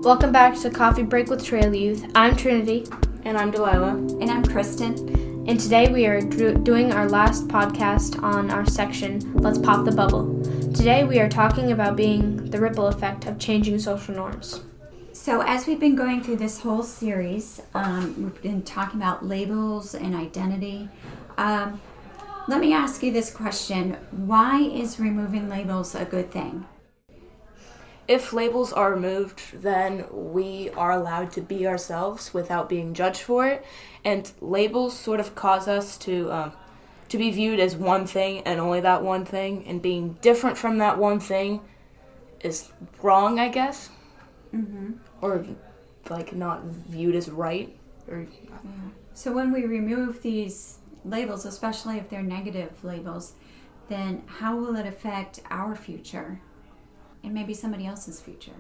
Welcome back to Coffee Break with Trail Youth. I'm Trinity. And I'm Delilah. And I'm Kristen. And today we are doing our last podcast on our section, Let's Pop the Bubble. Today we are talking about being the ripple effect of changing social norms. So as we've been going through this whole series, we've been talking about labels and identity. Let me ask you this question. Why is removing labels a good thing? If labels are removed, then we are allowed to be ourselves without being judged for it. And labels sort of cause us to be viewed as one thing and only that one thing. And being different from that one thing is wrong, I guess. Mm-hmm. Or like not viewed as right. So when we remove these labels, especially if they're negative labels, then how will it affect our future? And maybe somebody else's future.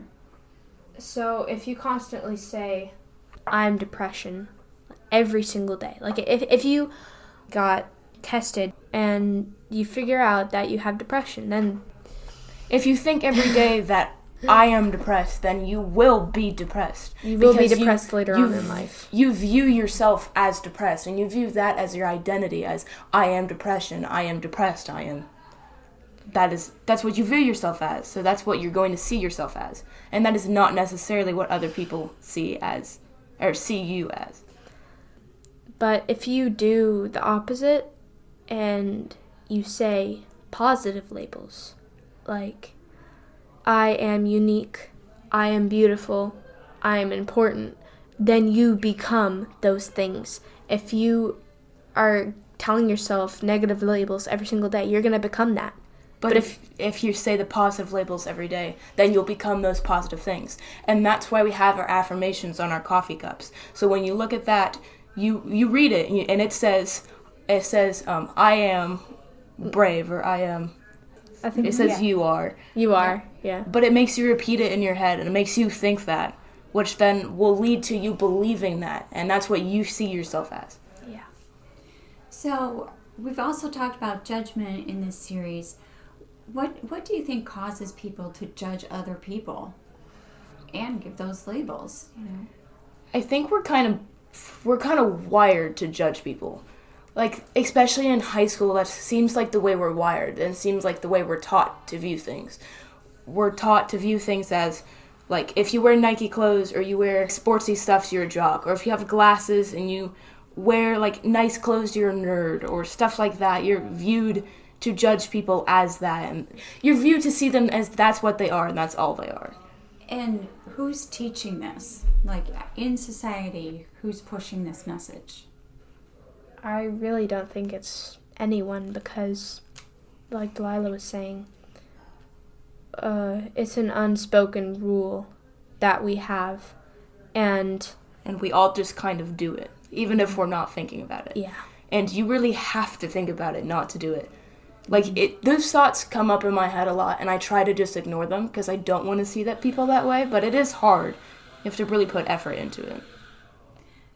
So if you constantly say, I'm depression, every single day, like if you got tested and you figure out that you have depression, then if you think every day that I am depressed, then you will be depressed. You will be depressed later on in life. You view yourself as depressed, and you view that as your identity, as I am depression, I am depressed, I am... That's what you view yourself as, so that's what you're going to see yourself as. And that is not necessarily what other people see as, or see you as. But if you do the opposite, and you say positive labels, like, I am unique, I am beautiful, I am important, then you become those things. If you are telling yourself negative labels every single day, you're going to become that. But if you say the positive labels every day, then you'll become those positive things. And that's why we have our affirmations on our coffee cups. So when you look at that, you read it, and it says, I am brave, or I am... I think it says you are. You are, yeah. But it makes you repeat it in your head, and it makes you think that, which then will lead to you believing that, and that's what you see yourself as. Yeah. So we've also talked about judgment in this series. What do you think causes people to judge other people and give those labels? You know, I think we're kind of wired to judge people. Like, especially in high school, that seems like the way we're wired, and it seems like the way we're taught to view things. We're taught to view things as, like, if you wear Nike clothes or you wear sportsy stuff, you're a jock. Or if you have glasses and you wear, like, nice clothes, you're a nerd. Or stuff like that. You're viewed to judge people as that. And you're viewed to see them as that's what they are, and that's all they are. And who's teaching this? Like, in society, who's pushing this message? I really don't think it's anyone because, like Delilah was saying, it's an unspoken rule that we have, and we all just kind of do it, even if we're not thinking about it. Yeah. And you really have to think about it not to do it. Like, those thoughts come up in my head a lot, and I try to just ignore them because I don't want to see that people that way, but it is hard. You have to really put effort into it.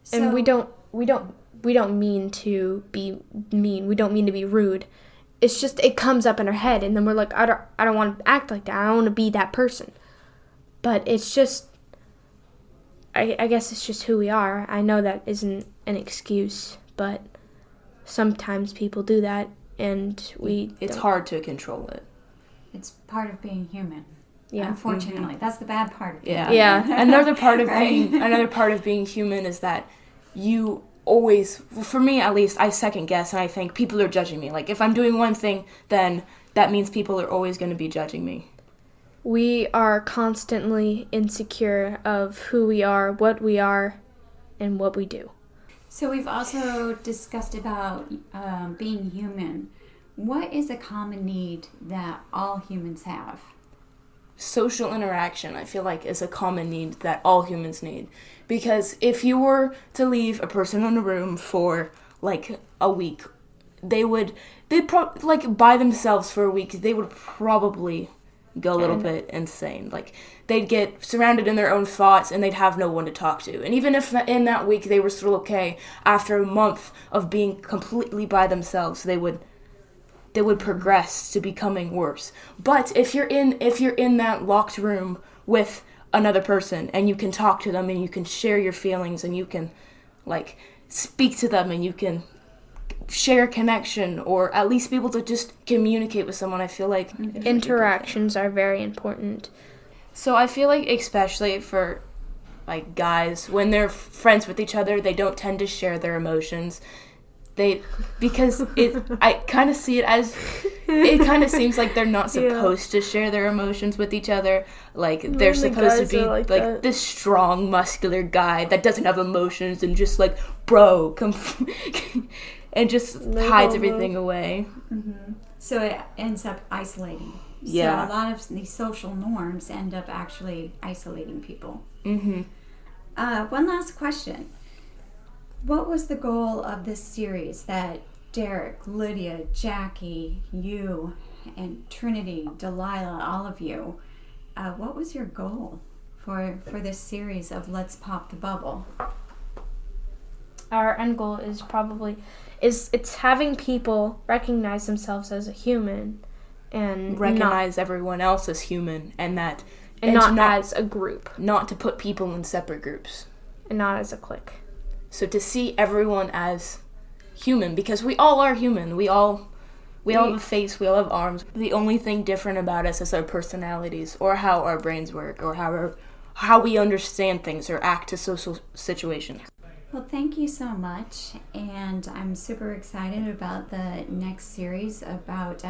So, and we don't mean to be mean. We don't mean to be rude. It's just it comes up in our head, and then we're like, I don't want to act like that. I don't want to be that person. But it's just, I guess it's just who we are. I know that isn't an excuse, but sometimes people do that, and it's hard to control it. It's part of being human. Yeah. Unfortunately, that's the bad part of it. Yeah. Another part of being human is that you always, for me at least, I second guess and I think people are judging me. Like, if I'm doing one thing, then that means people are always going to be judging me. We are constantly insecure of who we are, and what we do. So we've also discussed about being human. What is a common need that all humans have? Social interaction, I feel like, is a common need that all humans need. Because if you were to leave a person in a room for, like, a week, they'd by themselves for a week, they would probably go a little bit insane. Like, they'd get surrounded in their own thoughts, and they'd have no one to talk to. And even if in that week they were still okay, after a month of being completely by themselves, they would progress to becoming worse. But if you're in that locked room with another person, and you can talk to them, and you can share your feelings, and you can, like, speak to them, and you can share a connection, or at least be able to just communicate with someone. I feel like interactions are very important. So I feel like, especially for, like, guys, when they're friends with each other, they don't tend to share their emotions. Because I kind of see it as, it kind of seems like they're not supposed to share their emotions with each other. Like, they're supposed to be, like this strong, muscular guy that doesn't have emotions and just, like, bro, come, and just hides everything away. Mm-hmm. So it ends up isolating. Yeah. So a lot of these social norms end up actually isolating people. Mm-hmm. One last question. What was the goal of this series that Derek, Lydia, Jackie, you, and Trinity, Delilah, all of you, what was your goal for this series of Let's Pop the Bubble? Our end goal is it's having people recognize themselves as a human and recognize everyone else as human, and not as a group. Not to put people in separate groups. And not as a clique. So to see everyone as human, because we all are human. We all have a face, we all have arms. The only thing different about us is our personalities, or how our brains work, or how we understand things or act to social situations. Well, thank you so much, and I'm super excited about the next series about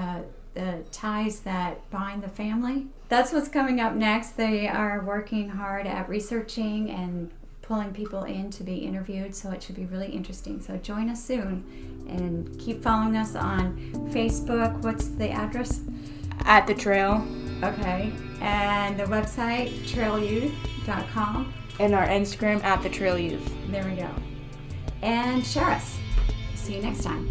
the ties that bind the family. That's what's coming up next. They are working hard at researching and pulling people in to be interviewed, so it should be really interesting. So join us soon, and keep following us on Facebook. What's the address? At the Trail. Okay, and the website, trailyouth.com. And our Instagram, at the Trail Youth. There we go. And share us. See you next time.